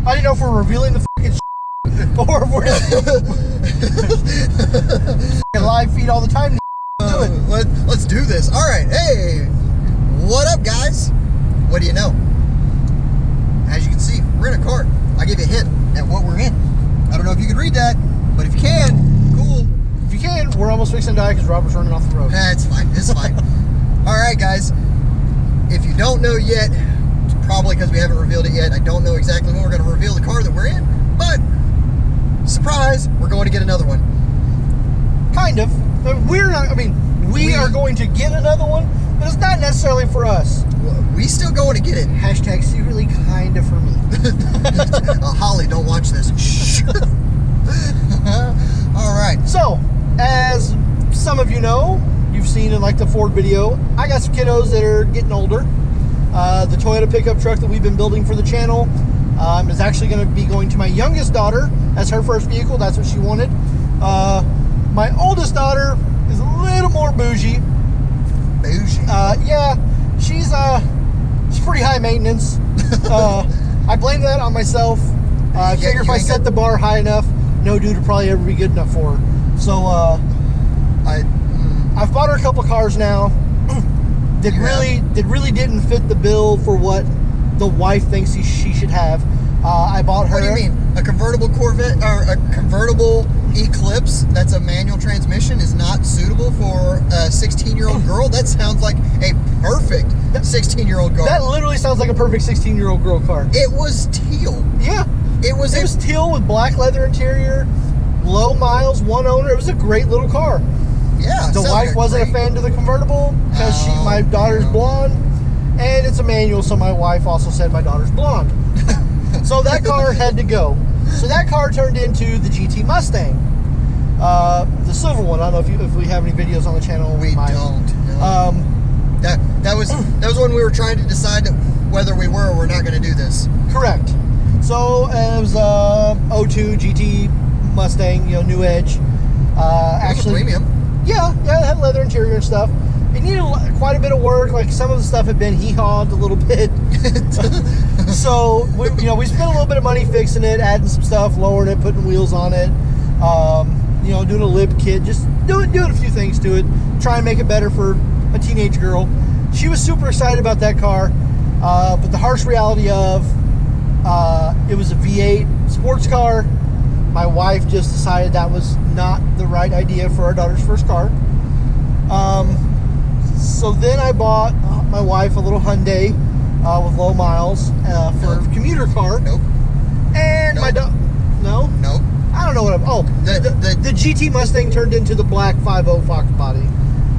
I didn't know if we're revealing the fucking shit or if we're just live feed all the time. Do it. Let's do this. All right. Hey, what up, guys? What do you know? As you can see, we're in a car. I gave you a hint at what we're in. I don't know if you can read that, but if you can, cool. If you can, we're almost fixing to die because Robert's running off the road. It's fine. It's fine. All right, guys. If you don't know yet, it's probably because we haven't revealed it yet. I don't know exactly when we're going to reveal the car that we're in, but surprise, we're going to get another one. Kind of. We're not. I mean, we are going to get another one, but it's not necessarily for us. We still going to get it. Hashtag secretly kind of for me. Holly, don't watch this. Shh. All right. So, as some of you know, you've seen in like the Ford video, I got some kiddos that are getting older. The Toyota pickup truck that we've been building for the channel is actually going to be going to my youngest daughter as her first vehicle. That's what she wanted. My oldest daughter is a little more bougie. Bougie? Yeah, she's pretty high maintenance. I blame that on myself. I figure if I set the bar high enough, no dude would probably ever be good enough for her. So I've bought her a couple cars now that really didn't fit the bill for what the wife thinks she should have. I bought her. What do you mean? A convertible Corvette or a convertible Eclipse that's a manual transmission is not suitable for a 16-year-old girl? That sounds like a perfect 16-year-old girl. That literally sounds like a perfect 16-year-old girl car. It was teal. Yeah. It was teal with black leather interior, low miles, one owner. It was a great little car. Yeah. The wife wasn't a fan of the convertible because my daughter's blonde, and it's a manual, so my wife also said my daughter's blonde. So that car had to go. So that car turned into the GT Mustang, the silver one. I don't know if we have any videos on the channel. We don't. No. That was when we were trying to decide whether we were or we're not going to do this. Correct. So it was 02 GT Mustang, new edge. Actually, premium. Yeah, it had leather interior and stuff. It needed quite a bit of work. Like some of the stuff had been hee-hawed a little bit. So we spent a little bit of money fixing it, adding some stuff, lowering it, putting wheels on it. Doing a lip kit, just doing a few things to it, try and make it better for a teenage girl. She was super excited about that car, but the harsh reality of it was a V8 sports car. My wife just decided that was not the right idea for our daughter's first car. So then I bought my wife a little Hyundai with low miles for a commuter car. Nope. And my no? Nope. I don't know what the GT Mustang turned into the black 5.0 Fox body.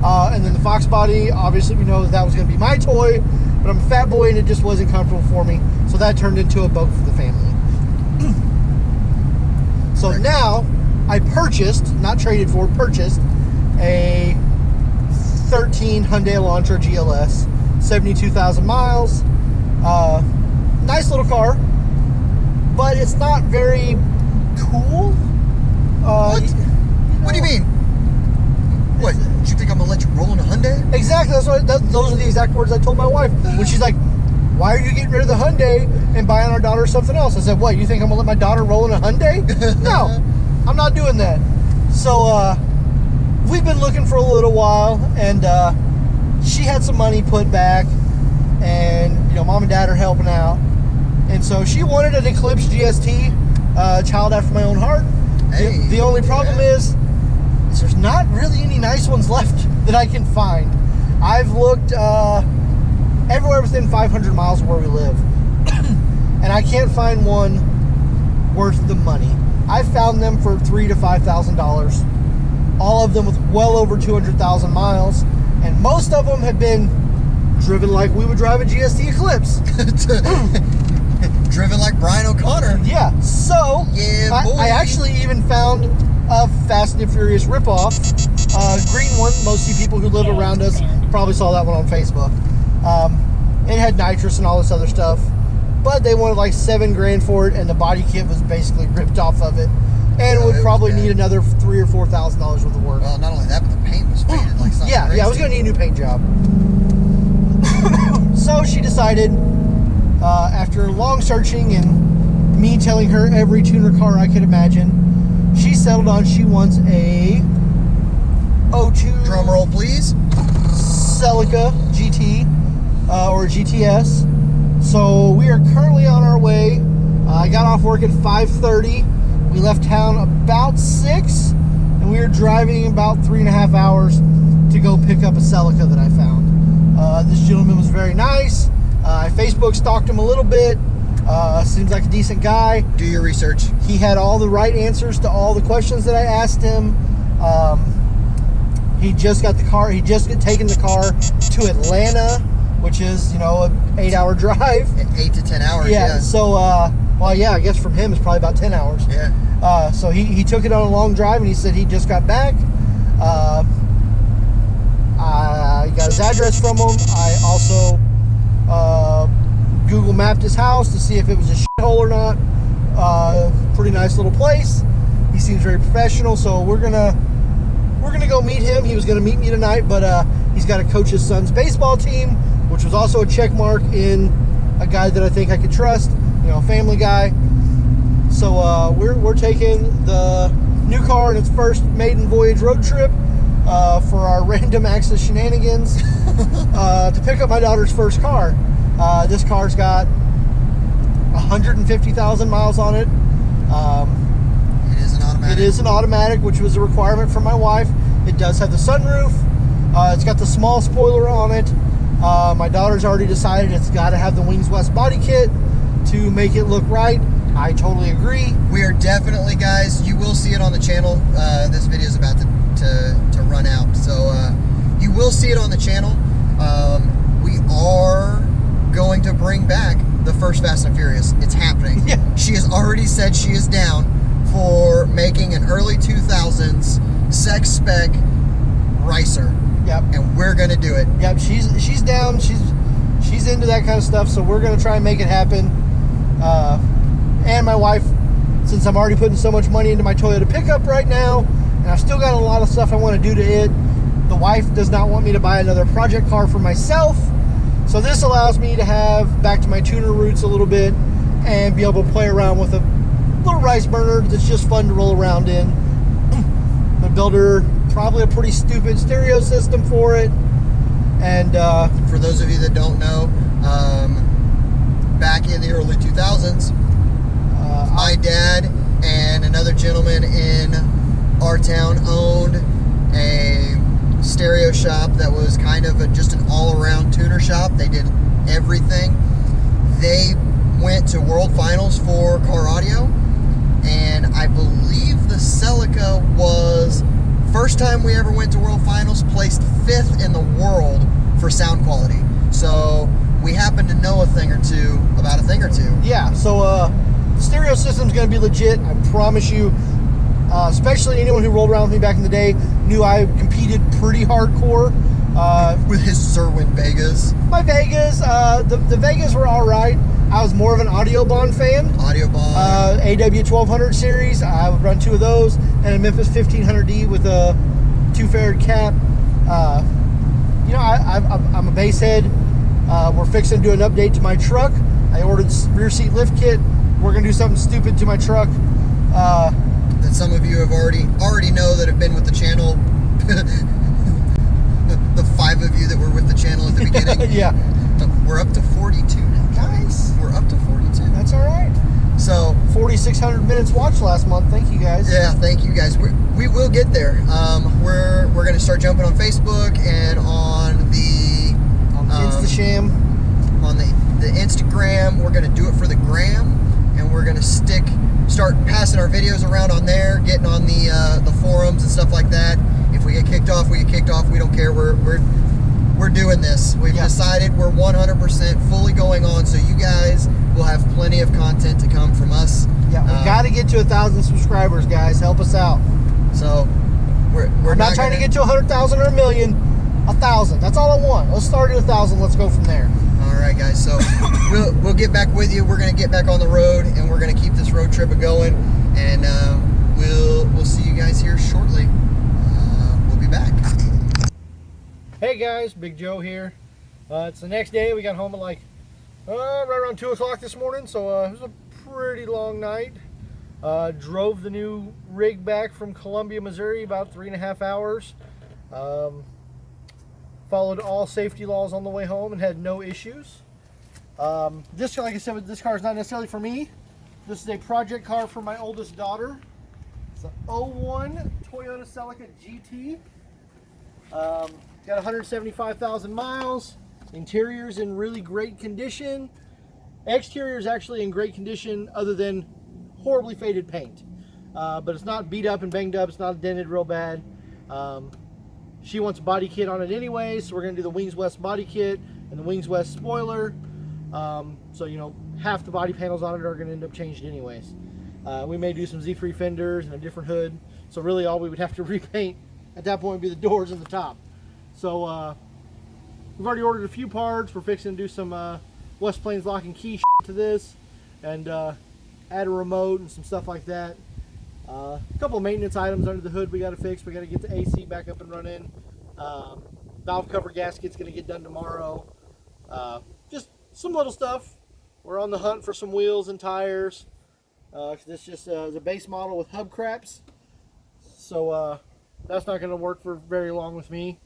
And then the Fox body, obviously we know that was going to be my toy, but I'm a fat boy and it just wasn't comfortable for me. So that turned into a boat for the family. So now I purchased, not traded for, purchased a 13 Hyundai Elantra GLS, 72,000 miles. Nice little car, but it's not very cool. What? What do you mean? What? You think I'm gonna let you roll in a Hyundai? Exactly. Those are the exact words I told my wife when she's like, "Why are you getting rid of the Hyundai and buying our daughter something else?" I said, "What? You think I'm gonna let my daughter roll in a Hyundai? No, I'm not doing that." So we've been looking for a little while, and she had some money put back, and mom and dad are helping out, and so she wanted an Eclipse GST, child after my own heart. Hey, the only problem is there's not really any nice ones left that I can find. I've looked everywhere within 500 miles of where we live, and I can't find one worth the money. I've found them for $3,000 to $5,000, all of them with well over 200,000 miles, and most of them have been driven like we would drive a GST Eclipse. Driven like Brian O'Connor. Yeah, so yeah, boy. I actually even found a Fast and Furious ripoff, green one. Most of the people who live around us probably saw that one on Facebook. It had nitrous and all this other stuff, but they wanted like $7 grand for it, and the body kit was basically ripped off of it, and would probably need another $3,000 or $4,000 worth of work. Well, not only that, but the paint was faded like something. Yeah, I was gonna need a new paint job. So she decided, after long searching and me telling her every tuner car I could imagine. She settled on she wants a 02 Drum roll, please. Celica GT or GTS. So we are currently on our way. I got off work at 5:30. We left town about 6, and we were driving about 3.5 hours to go pick up a Celica that I found. This gentleman was very nice. I Facebook stalked him a little bit. Seems like a decent guy. Do your research. He had all the right answers to all the questions that I asked him. He just got the car. He just got taken the car to Atlanta, which is, you know, an 8-hour drive. 8 to 10 hours. Yeah. So, well, yeah, I guess from him it's probably about 10 hours. Yeah. So he took it on a long drive, and he said he just got back. I got his address from him. I also Google mapped his house to see if it was a shithole or not. Pretty nice little place. He seems very professional, so we're gonna go meet him. He was gonna meet me tonight, but he's got to coach his son's baseball team, which was also a check mark in a guy that I think I could trust. You know, family guy. So we're taking the new car in its first maiden voyage road trip for our random access shenanigans to pick up my daughter's first car. This car's got 150,000 miles on it. It is an automatic. It is an automatic, which was a requirement from my wife. It does have the sunroof. It's got the small spoiler on it. My daughter's already decided it's got to have the Wings West body kit to make it look right. I totally agree. We are definitely, guys, you will see it on the channel. This video is about to run out, so you will see it on the channel. We are going to bring back the first Fast and Furious. It's happening. Yeah. She has already said she is down for making an early 2000s sex spec racer. Yep. And we're gonna do it. Yep. She's down. She's into that kind of stuff. So we're gonna try and make it happen. And my wife, since I'm already putting so much money into my Toyota pickup right now, and I've still got a lot of stuff I want to do to it, the wife does not want me to buy another project car for myself. So this allows me to have back to my tuner roots a little bit and be able to play around with a little rice burner that's just fun to roll around in. I'm gonna build her probably a pretty stupid stereo system for it. And for those of you that don't know, back in the early 2000s, my dad and another gentleman in our town owned a stereo shop that was kind of just an all-around tuner shop. They did everything. They went to World Finals for car audio, and I believe the Celica was first time we ever went to World Finals, placed 5th in the world for sound quality. So we happen to know about a thing or two. Yeah, so the stereo system's going to be legit, I promise you. Especially anyone who rolled around with me back in the day knew I competed pretty hardcore. With his Serwin Vegas. My Vegas, the Vegas were all right. I was more of an Audiobahn fan. Audiobahn. AW1200 series, I would run 2 of those, and a Memphis 1500D with a 2-Farad cap. You know, I'm a bass head. We're fixing to do an update to my truck. I ordered rear seat lift kit. We're gonna do something stupid to my truck. That some of you have already know that have been with the channel. the 5 of you that were with the channel at the beginning. Yeah. We're up to 42 now. Nice. We're up to 42. That's all right. So 4,600 minutes watched last month. Thank you guys. Yeah, thank you guys. We will get there. We're gonna start jumping on Facebook and on the Instasham, on the Instagram. We're gonna do it for the gram, and we're gonna start passing our videos around on there, getting on the forums and stuff like that. If we get kicked off, we get kicked off. We don't care. We're doing this. We've decided we're 100% fully going on, so you guys will have plenty of content to come from us. Yeah, we got to get to 1,000 subscribers, guys. Help us out. So we're not trying to get to 100,000 or a million. 1,000. That's all I want. Let's start at 1,000. Let's go from there. All right, guys. So we'll get back with you. We're gonna get back on the road, and we're gonna keep this road trip going. And we'll see you guys here shortly. We'll be back. Hey guys, Big Joe here. It's the next day. We got home at like right around 2 o'clock this morning, so it was a pretty long night. Drove the new rig back from Columbia, Missouri, about 3.5 hours. Followed all safety laws on the way home and had no issues. This, like I said, this car is not necessarily for me. This is a project car for my oldest daughter. It's an 01 Toyota Celica GT. Got 175,000 miles. Interior's in really great condition. Exterior is actually in great condition other than horribly faded paint. But it's not beat up and banged up. It's not dented real bad. She wants a body kit on it anyway, so we're going to do the Wings West body kit and the Wings West spoiler. So, you know, half the body panels on it are going to end up changed anyways. We may do some Z3 fenders and a different hood. So really all we would have to repaint at that point would be the doors and the top. So we've already ordered a few parts. We're fixing to do some West Plains lock and key to this and add a remote and some stuff like that. A couple of maintenance items under the hood we got to fix. We got to get the AC back up and running. Valve cover gasket's going to get done tomorrow. Just some little stuff. We're on the hunt for some wheels and tires. This just is a base model with hubcaps. So that's not going to work for very long with me.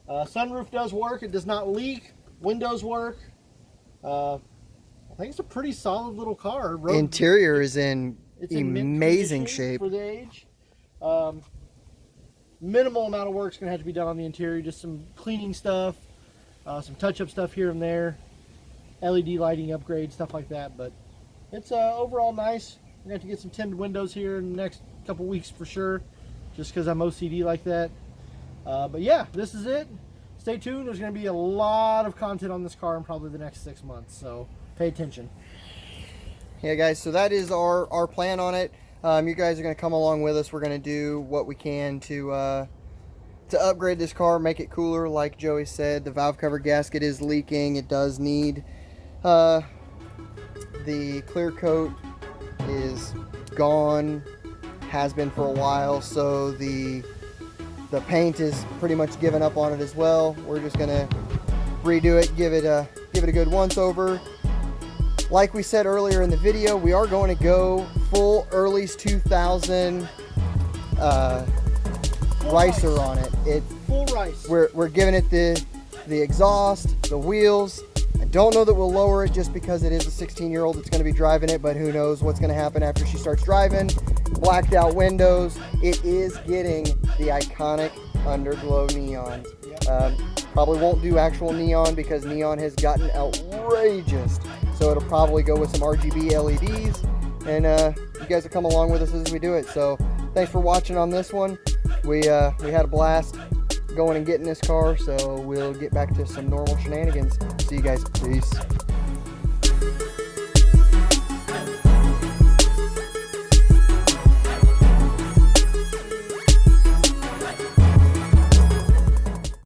Sunroof does work. It does not leak. Windows work. I think it's a pretty solid little car. Interior is in amazing shape for the age. Minimal amount of work's going to have to be done on the interior. Just some cleaning stuff, some touch-up stuff here and there, LED lighting upgrades, stuff like that. But it's overall nice. We're going to have to get some tinted windows here in the next couple weeks for sure, just because I'm OCD like that. But yeah, this is it. Stay tuned. There's going to be a lot of content on this car in probably the next 6 months, so pay attention. Yeah, guys, so that is our plan on it. You guys are going to come along with us. We're going to do what we can to upgrade this car, make it cooler. Like Joey said, the valve cover gasket is leaking. It does need the clear coat is gone, has been for a while, so the paint is pretty much given up on it as well. We're just going to redo it, give it a good once over. Like we said earlier in the video, we are going to go full Early's 2000 ricer on it. Full rice. We're giving it the exhaust, the wheels. I don't know that we'll lower it just because it is a 16-year-old that's going to be driving it, but who knows what's going to happen after she starts driving. Blacked out windows. It is getting the iconic underglow neon. Probably won't do actual neon because neon has gotten outrageous. So it'll probably go with some RGB LEDs, and you guys will come along with us as we do it. So thanks for watching on this one. We had a blast going and getting this car, so we'll get back to some normal shenanigans. See you guys. Peace.